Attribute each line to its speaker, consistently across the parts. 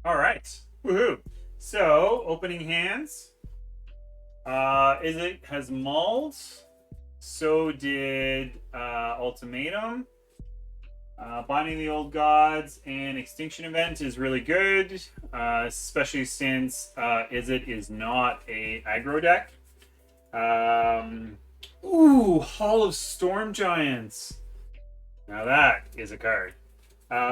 Speaker 1: All right. Woohoo. So, opening hands. It has mulled. So did Ultimatum. Binding the Old Gods and Extinction Event is really good, especially since Izzet is not a aggro deck. Hall of Storm Giants. Now that is a card.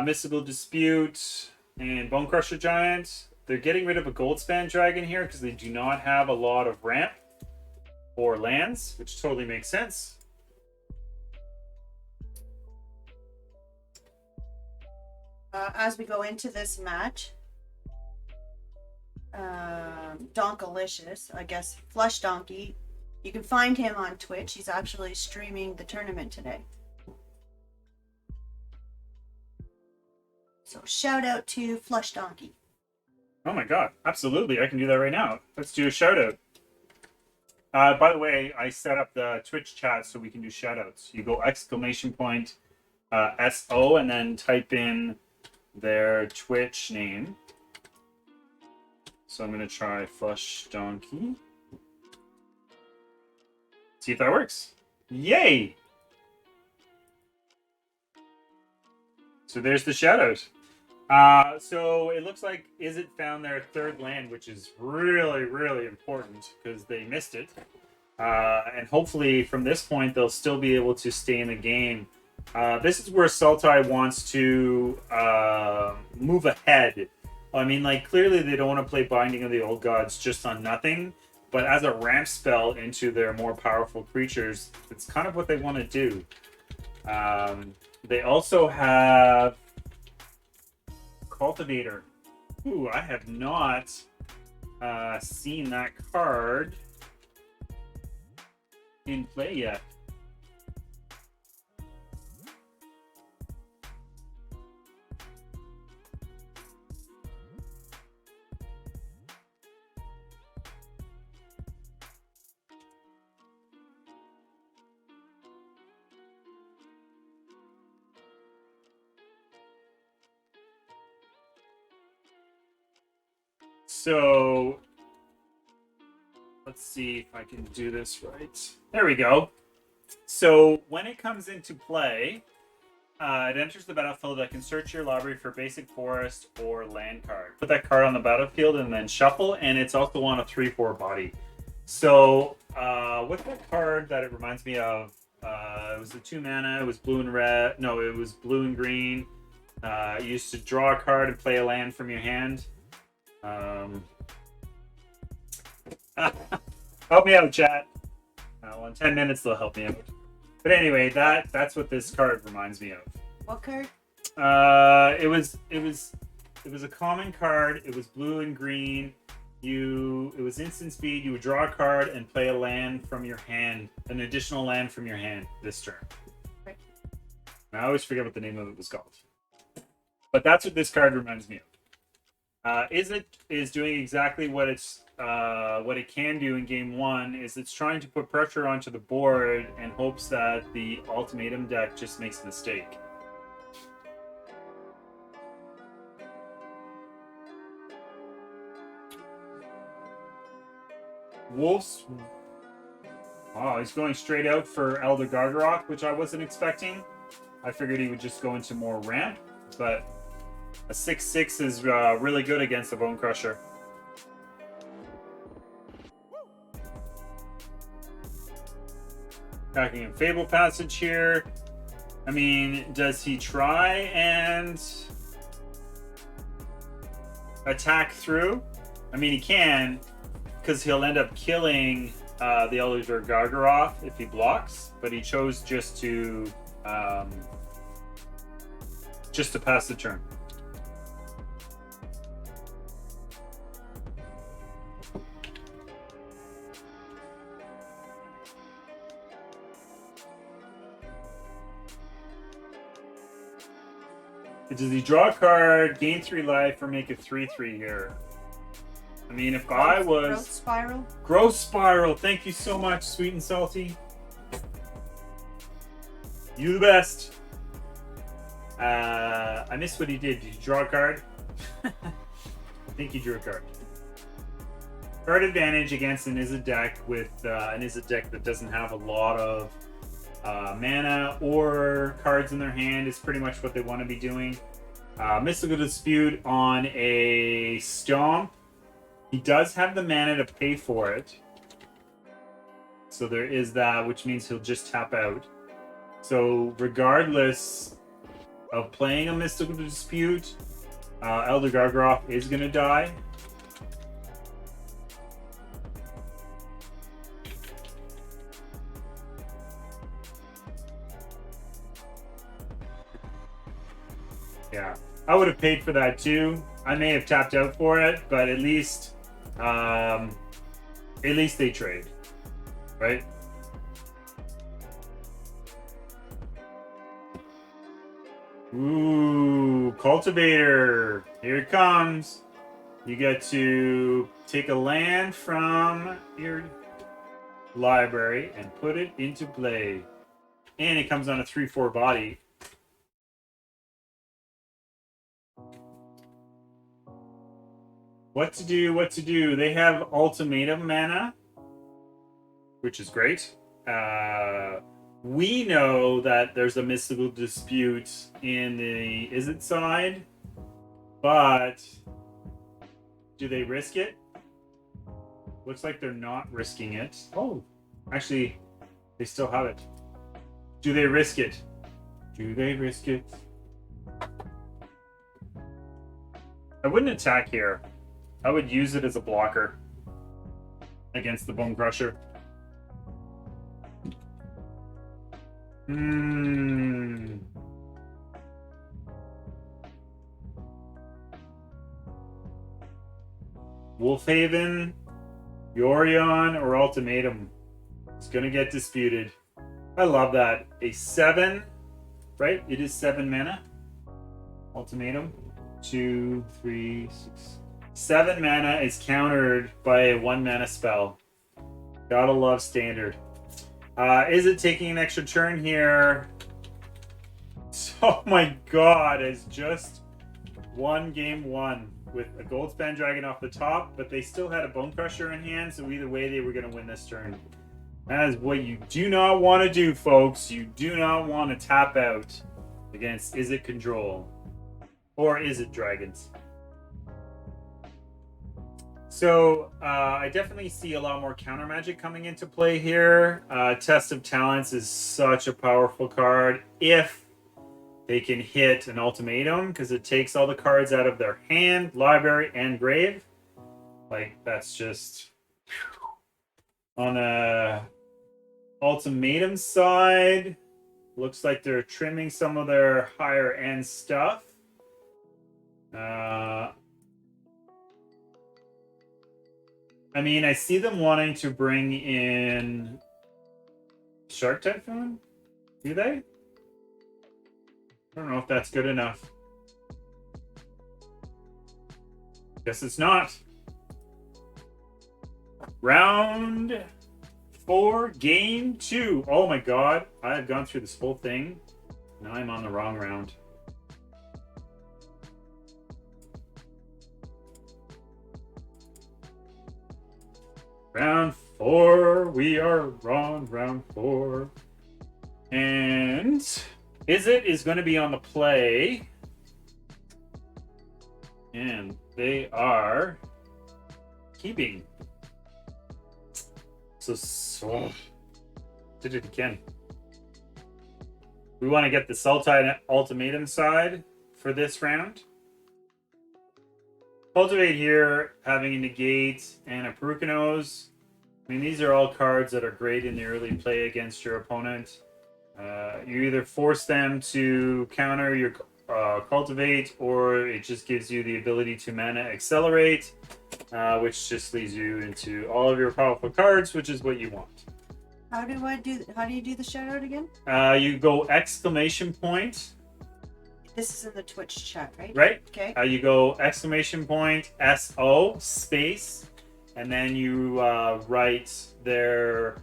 Speaker 1: Mystical Dispute and Bone Crusher Giant. They're getting rid of a Goldspan Dragon here because they do not have a lot of ramp or lands, which totally makes sense.
Speaker 2: As we go into this match, Donkalicious, I guess, Flush Donkey, you can find him on Twitch. He's actually streaming the tournament today. So shout out to Flush Donkey.
Speaker 1: Oh my god, absolutely. I can do that right now. Let's do a shout out. By the way, I set up the Twitch chat so we can do shout outs. You go !SO and then type in their Twitch name. So I'm going to try Flush Donkey. See if that works. Yay! So there's the shout out. So it looks like Izzet found their third land, which is really, really important because they missed it. And hopefully from this point, they'll still be able to stay in the game. This is where Sultai wants to move ahead. I mean, like, clearly they don't want to play Binding of the Old Gods just on nothing, but as a ramp spell into their more powerful creatures, it's kind of what they want to do. They also have Cultivator. Ooh, I have not seen that card in play yet. So let's see if I can do this right. There we go. So when it comes into play, it enters the battlefield. I can search your library for basic forest or land card. Put that card on the battlefield and then shuffle, and it's also on a 3/4 body. So what's that card that it reminds me of? It was the 2 mana. It was blue and red. No, it was blue and green. You used to draw a card and play a land from your hand. Help me out, chat. Well, in 10 minutes they'll help me out. But anyway, that's what this card reminds me of.
Speaker 2: What card?
Speaker 1: It was a common card. It was blue and green. It was instant speed. You would draw a card and play a land from your hand, an additional land from your hand this turn.
Speaker 2: Right.
Speaker 1: And I always forget what the name of it was called. But that's what this card reminds me of. Izzet is doing exactly what it can do in game one. Is it's trying to put pressure onto the board and hopes that the Ultimatum deck just makes a mistake. Wolves. Oh, he's going straight out for Elder Gargaroth, which I wasn't expecting. I figured he would just go into more ramp, but a 6/6 is really good against the Bone Crusher. Attacking in Fable Passage here. I mean, does he try and attack through? I mean, he can, because he'll end up killing the Elder Gargaroth if he blocks, but he chose just to pass the turn. Does he draw a card, gain 3 life, or make it 3/3 here? I mean, if I was...
Speaker 2: Growth Spiral?
Speaker 1: Growth Spiral, thank you so much, Sweet and Salty. You the best. I missed what he did. Did you draw a card? think you drew a card. Card advantage against an Izzet deck with an Izzet deck that doesn't have a lot of mana or cards in their hand is pretty much what they want to be doing. Mystical Dispute on a Stomp. He does have the mana to pay for it. So there is that, which means he'll just tap out. So regardless of playing a Mystical Dispute, Elder Gargroth is going to die. Yeah, I would have paid for that too. I may have tapped out for it, but at least they trade, right? Ooh, Cultivator, here it comes. You get to take a land from your library and put it into play. And it comes on a 3/4 body. What to do, what to do. They have Ultimatum mana, which is great. We know that there's a Mystical Dispute in the Izzet side, but do they risk it? Looks like they're not risking it. Oh, actually, they still have it. Do they risk it? Do they risk it? I wouldn't attack here. I would use it as a blocker against the Bone Crusher. Wolfhaven, Yorion, or Ultimatum. It's gonna get disputed. I love that. A 7, right? It is 7 mana. Ultimatum. 2, 3, 6. 7 mana is countered by a 1 mana spell. Gotta love standard. Is it taking an extra turn here? Oh my god, it's just won game 1 with a Goldspan Dragon off the top, but they still had a Bone Crusher in hand, so either way they were going to win this turn. That is what you do not want to do, folks. You do not want to tap out against Izzet Control or Izzet Dragons. So I definitely see a lot more counter magic coming into play here. Test of Talents is such a powerful card if they can hit an Ultimatum, because it takes all the cards out of their hand, library, and grave. Like, that's just... On a Ultimatum side, looks like they're trimming some of their higher end stuff. I mean, I see them wanting to bring in Shark Typhoon. Do they? I don't know if that's good enough. Guess it's not. Round 4, game 2. Oh my god, I have gone through this whole thing. Now I'm on the wrong round. Round 4, we are on round 4. And Izzet is going to be on the play. And they are keeping. So did it again. We want to get the Sultai Ultimatum side for this round. Cultivate here, having a Negate and a Perukanos. I mean, these are all cards that are great in the early play against your opponent. You either force them to counter your Cultivate, or it just gives you the ability to mana accelerate, which just leads you into all of your powerful cards, which is what you want.
Speaker 2: How do you do the shout out again?
Speaker 1: You go exclamation point.
Speaker 2: This is in the Twitch chat, right?
Speaker 1: Right.
Speaker 2: Okay.
Speaker 1: You go exclamation point SO space, and then you write their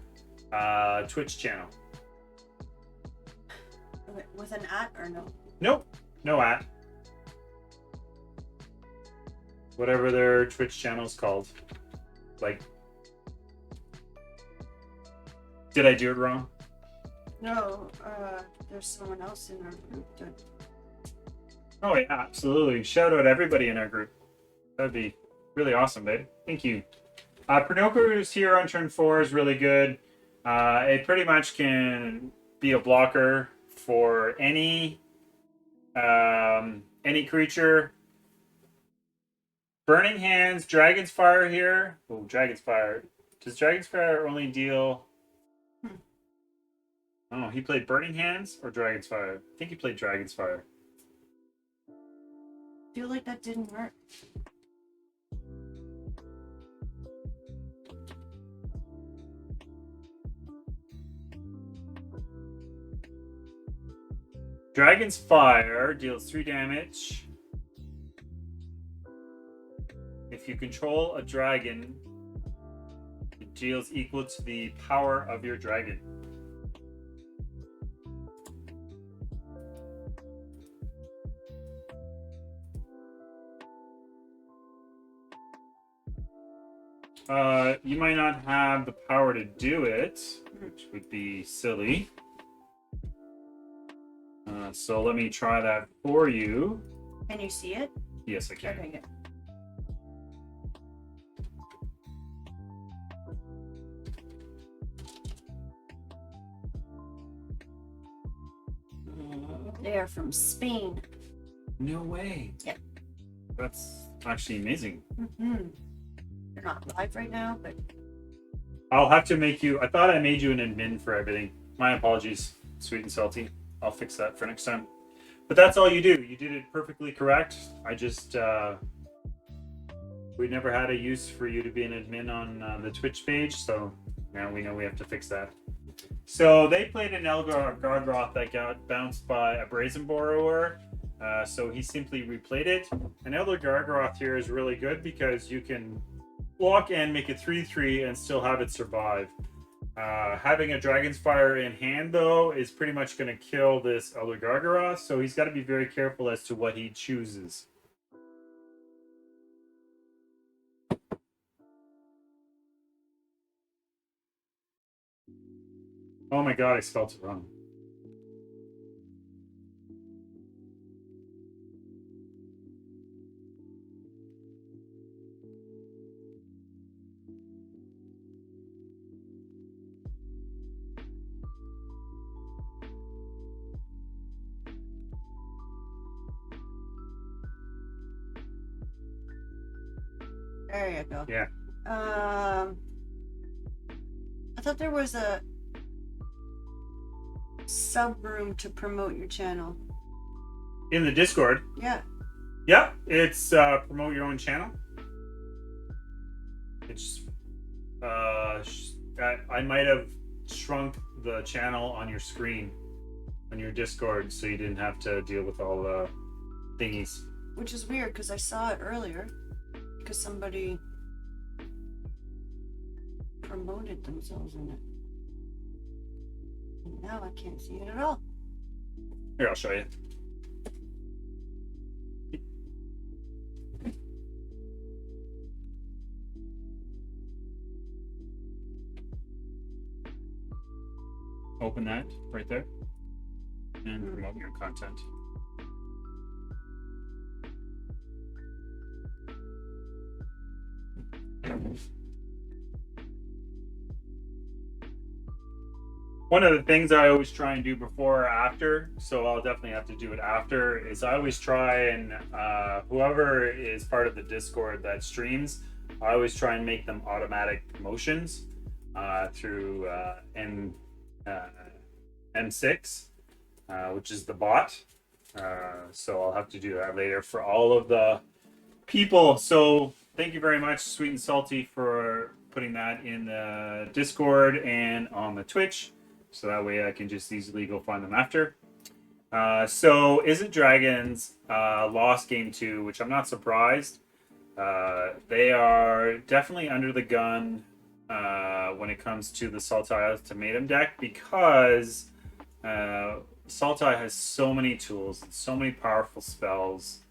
Speaker 1: Twitch channel.
Speaker 2: With an at or no?
Speaker 1: Nope. No at. whatever their Twitch channel's called. Like, did I do it wrong?
Speaker 2: No, there's someone else in our group that...
Speaker 1: Oh yeah, absolutely. Shout out everybody in our group. That'd be really awesome, babe. Thank you. Pernocru's here on turn 4 is really good. It pretty much can be a blocker for any creature. Burning Hands, Dragon's Fire here. Oh, Dragon's Fire. Does Dragon's Fire only deal... Oh, he played Burning Hands or Dragon's Fire? I think he played Dragon's Fire.
Speaker 2: I feel like that didn't work.
Speaker 1: Dragon's Fire deals 3 damage. If you control a dragon, it deals equal to the power of your dragon. You might not have the power to do it, which would be silly. So let me try that for you.
Speaker 2: Can you see it?
Speaker 1: Yes, I can.
Speaker 2: Okay, good. They are from Spain.
Speaker 1: No way.
Speaker 2: Yep.
Speaker 1: That's actually amazing.
Speaker 2: Mm-hmm. They're not live right now, but...
Speaker 1: I'll have to make you... I thought I made you an admin for everything. My apologies, Sweet and Salty. I'll fix that for next time. But that's all you do. You did it perfectly correct. I just... we never had a use for you to be an admin on the Twitch page, so now we know we have to fix that. So they played an Elgar Gargroth that got bounced by a Brazen Borrower. So he simply replayed it. An Elder Gargroth here is really good because you can block and make it 3/3 and still have it survive. Having a Dragon's Fire in hand, though, is pretty much going to kill this Elder Gargroth, so he's got to be very careful as to what he chooses. Oh my god, I spelled it wrong.
Speaker 2: There you go.
Speaker 1: Yeah.
Speaker 2: I thought there was a sub-room to promote your channel.
Speaker 1: In the Discord.
Speaker 2: Yeah.
Speaker 1: Yeah, it's promote your own channel. It's I might have shrunk the channel on your screen on your Discord so you didn't have to deal with all the thingies.
Speaker 2: Which is weird because I saw it earlier because somebody promoted themselves in it. And now I can't see it at all.
Speaker 1: Here, I'll show you. Open that right there and promote your content. One of the things I always try and do before or after, so I'll definitely have to do it after, is I always try and whoever is part of the Discord that streams, I always try and make them automatic promotions through M6, which is the bot. So I'll have to do that later for all of the people. So thank you very much, Sweet and Salty, for putting that in the Discord and on the Twitch. So that way I can just easily go find them after. So Isn't Dragons lost game 2, which I'm not surprised. They are definitely under the gun when it comes to the Sultai Ultimatum deck because Sultai has so many tools and so many powerful spells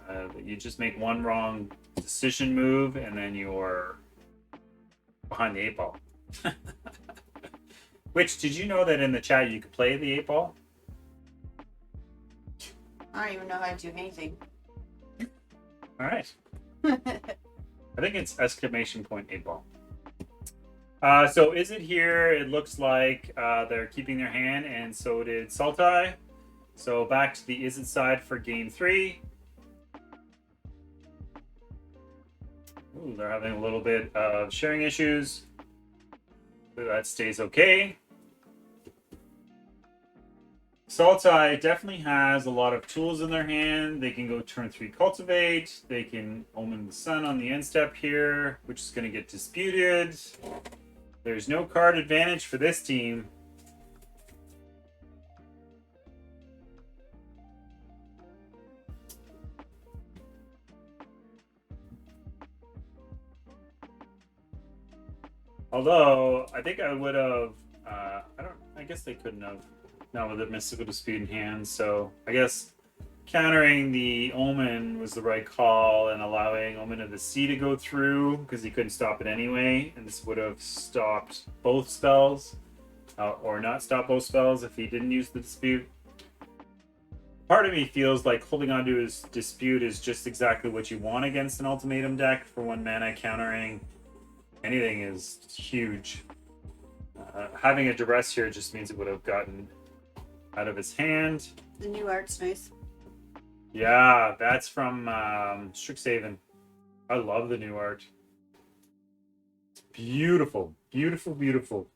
Speaker 1: that you just make one wrong decision move, and then you're behind the 8 ball. Which, did you know that in the chat you could play the 8 ball?
Speaker 2: I don't even know how to do anything.
Speaker 1: All right. I think it's exclamation point 8 ball. So is it here? It looks like they're keeping their hand, and so did Sultai. So back to the is it side for game 3. Ooh, they're having a little bit of sharing issues. So that stays okay. Sultai definitely has a lot of tools in their hand. They can go turn 3 cultivate. They can omen the sun on the end step here, which is going to get disputed. There's no card advantage for this team. Although I think I would have, I guess they couldn't have, not with a mystical dispute in hand. So I guess countering the Omen was the right call, and allowing Omen of the Sea to go through because he couldn't stop it anyway, and this would have stopped both spells, or not stopped both spells if he didn't use the dispute. Part of me feels like holding on to his dispute is just exactly what you want against an ultimatum deck. For 1 mana, countering anything is huge. Having a duress here just means it would have gotten out of his hand.
Speaker 2: The new art's nice.
Speaker 1: Yeah, that's from Strixhaven. I love the new art. It's beautiful. Beautiful, beautiful.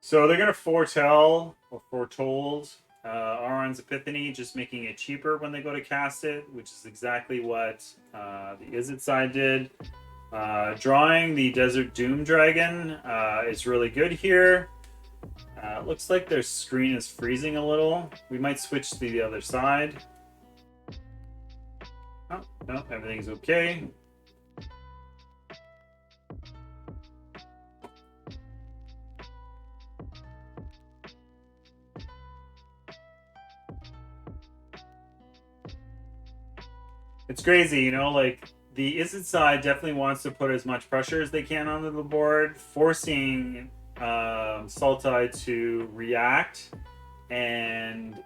Speaker 1: So they're going to foretell, or foretold, Aron's Epiphany, just making it cheaper when they go to cast it, which is exactly what the Izzet side did. Drawing the Desert Doom Dragon is really good here. Looks like their screen is freezing a little. We might switch to the other side. Oh, no, everything's okay. It's crazy, you know, like the Izzet side definitely wants to put as much pressure as they can onto the board, forcing Sultai to react and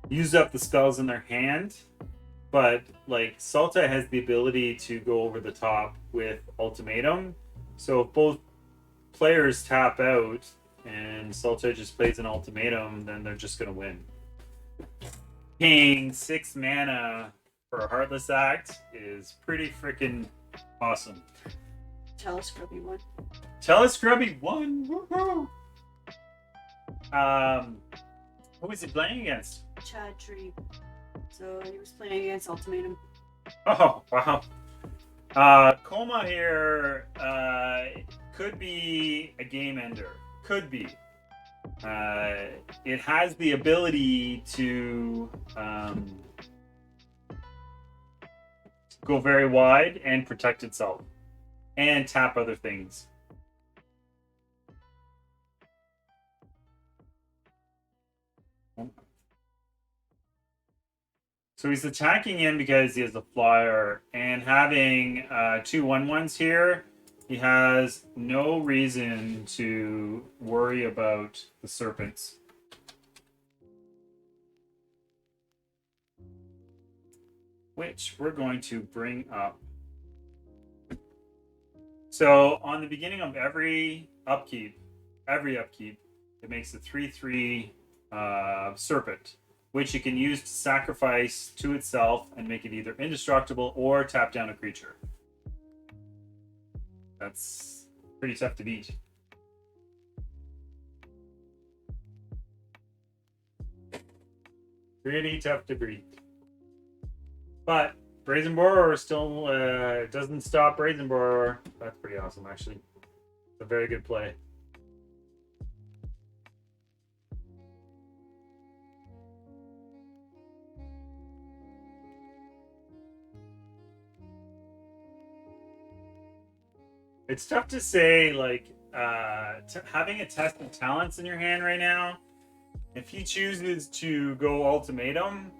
Speaker 1: use up the spells in their hand. But like Sultai has the ability to go over the top with ultimatum. So if both players tap out and Sultai just plays an ultimatum, then they're just gonna win. Paying 6 mana for a Heartless Act is pretty freaking awesome.
Speaker 2: Telescrubby one.
Speaker 1: Telescrubby won! Woohoo! Who was he playing against?
Speaker 2: Chad Tree. So he was playing against Ultimatum.
Speaker 1: Oh, wow. Coma here could be a game ender. Could be. It has the ability to go very wide and protect itself and tap other things. So he's attacking in because he has the flyer, and having 2 1/1s here, he has no reason to worry about the serpents. Which we're going to bring up. So on the beginning of every upkeep, it makes a 3/3 serpent, which you can use to sacrifice to itself and make it either indestructible or tap down a creature. That's pretty tough to beat. Pretty tough to beat. But Brazen Borer still doesn't stop Brazen Borer. That's pretty awesome, actually. It's a very good play. It's tough to say, like, having a test of talents in your hand right now. If he chooses to go ultimatum,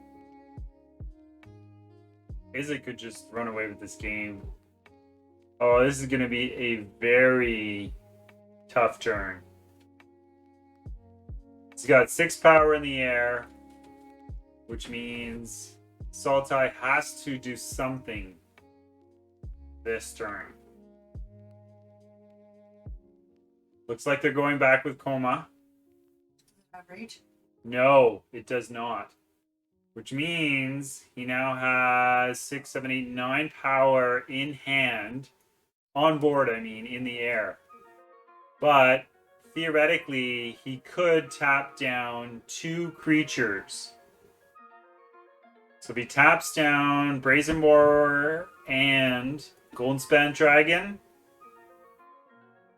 Speaker 1: Izzy could just run away with this game. Oh, this is going to be a very tough turn. He's got 6 power in the air, which means Sultai has to do something this turn. Looks like they're going back with Coma.
Speaker 2: Right?
Speaker 1: No, it does not. Which means he now has 6, 7, 8, 9 power in hand. On board, I mean, in the air. But theoretically, he could tap down 2 creatures. So if he taps down Brazen Boar and Golden Span Dragon,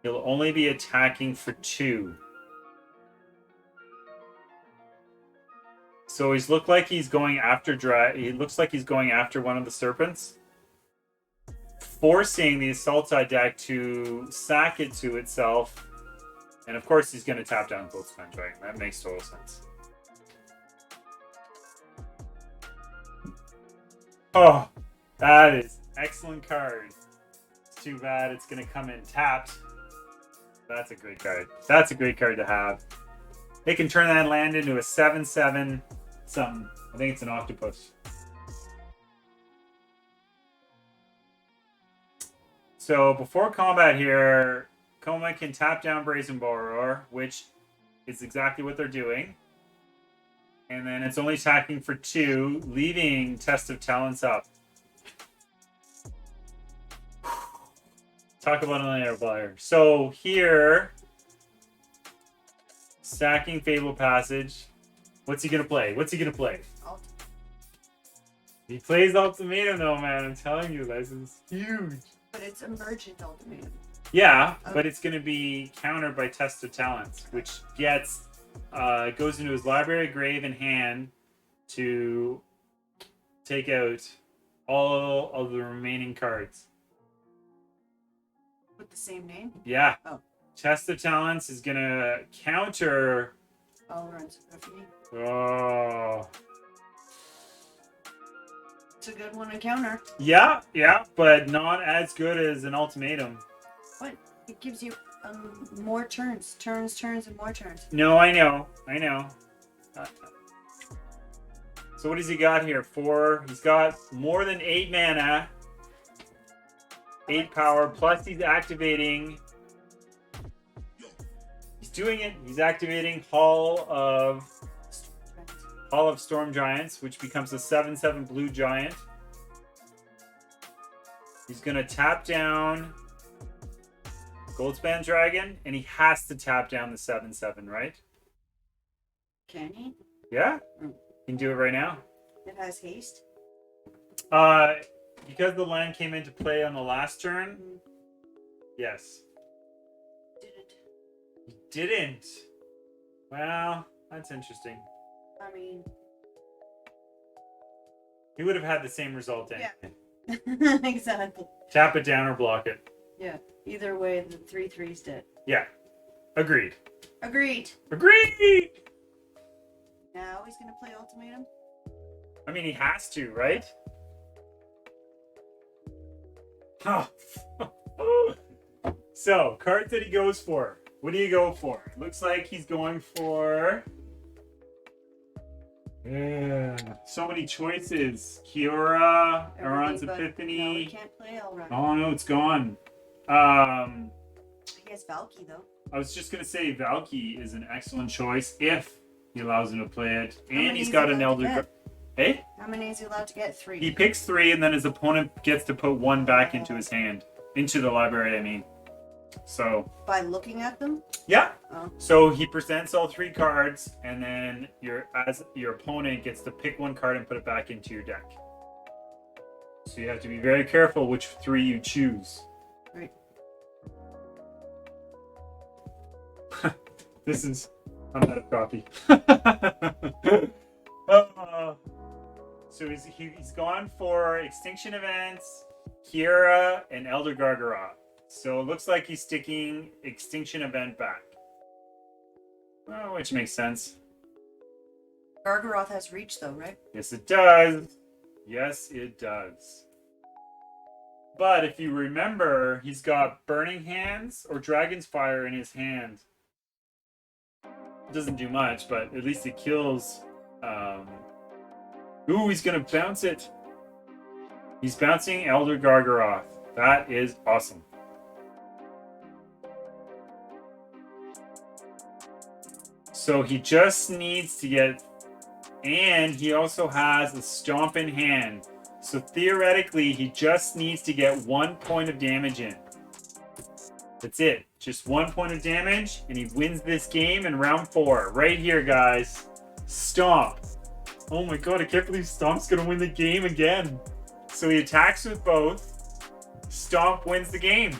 Speaker 1: he'll only be attacking for 2. So he's looked like he's going after he looks like he's going after one of the serpents, forcing the Assaulti deck to sack it to itself. And of course he's going to tap down Gold Span Dragon. That makes total sense. Oh, that is excellent card. It's too bad it's going to come in tapped. That's a great card. That's a great card to have. They can turn that land into a 7/7 something. I think it's an octopus. So before combat here, Coma can tap down Brazen Borrower, which is exactly what they're doing. And then it's only attacking for 2, leaving Test of Talents up. Talk about an air flyer. So here, stacking Fable Passage. What's he gonna play? What's he gonna play? He plays Ultimatum though, man. I'm telling you, this is huge.
Speaker 2: But it's Emergent Ultimatum.
Speaker 1: Yeah, but it's gonna be countered by Test of Talents, which gets goes into his library, grave, and hand to take out all of the remaining cards.
Speaker 2: With the same name?
Speaker 1: Yeah.
Speaker 2: Oh.
Speaker 1: Test of Talents is gonna counter.
Speaker 2: Alrund's Epiphany.
Speaker 1: Oh.
Speaker 2: It's a good one to counter.
Speaker 1: Yeah, but not as good as an Ultimatum.
Speaker 2: What? It gives you more turns, and more turns.
Speaker 1: No, I know. So what does he got here? 4. He's got more than 8 mana, 8 power. Plus, he's activating. He's doing it. He's activating Hall of Storm Giants, which becomes a 7/7 blue giant. He's gonna tap down Goldspan Dragon, and he has to tap down the 7/7, right?
Speaker 2: Can he?
Speaker 1: Yeah, you can do it right now.
Speaker 2: It has haste.
Speaker 1: Because the land came into play on the last turn. Yes. He didn't. Well, that's interesting.
Speaker 2: I mean,
Speaker 1: he would have had the same result anyway.
Speaker 2: Yeah. Exactly.
Speaker 1: Tap it down or block it.
Speaker 2: Yeah. Either way, the 3/3's dead.
Speaker 1: Yeah. Agreed.
Speaker 2: Agreed. Now he's gonna play Ultimatum.
Speaker 1: I mean, he has to, right? Huh. So, cards that he goes for. What do you go for? Looks like he's going for... so many choices. Kiora, Elrond's Epiphany.
Speaker 2: No, he can't play Elrond.
Speaker 1: Oh no, it's gone.
Speaker 2: He has Valky though.
Speaker 1: I was just gonna say Valky is an excellent choice if he allows him to play it. And he's
Speaker 2: is
Speaker 1: got
Speaker 2: he
Speaker 1: an
Speaker 2: allowed to
Speaker 1: Elder...
Speaker 2: get?
Speaker 1: Hey?
Speaker 2: How many is he allowed to get? 3.
Speaker 1: He picks 3 and then his opponent gets to put 1 back into his hand. Into the library, I mean. So...
Speaker 2: By looking at them?
Speaker 1: Yeah.
Speaker 2: Oh.
Speaker 1: So he presents all 3 cards, and then your opponent gets to pick 1 card and put it back into your deck. So you have to be very careful which 3 you choose.
Speaker 2: Right.
Speaker 1: This is... I'm out of coffee. So he's gone for Extinction Events, Kiera, and Elder Gargaroth. So it looks like he's sticking Extinction Event back. Oh, which makes sense.
Speaker 2: Gargaroth has reach though, right?
Speaker 1: Yes, it does. Yes, it does. But if you remember, he's got Burning Hands or Dragon's Fire in his hand. It doesn't do much, but at least it kills. Ooh, he's going to bounce it. He's bouncing Elder Gargaroth. That is awesome. So he just needs to get... And he also has a Stomp in hand. So theoretically, he just needs to get 1 point of damage in. That's it. Just 1 point of damage, and he wins this game in round 4. Right here, guys. Stomp. Oh my god, I can't believe Stomp's going to win the game again. So he attacks with both. Stomp wins the game.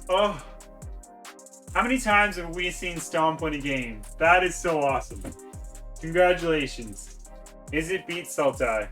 Speaker 1: Oh. How many times have we seen Stomp win a game? That is so awesome. Congratulations. Is it beat Sultai?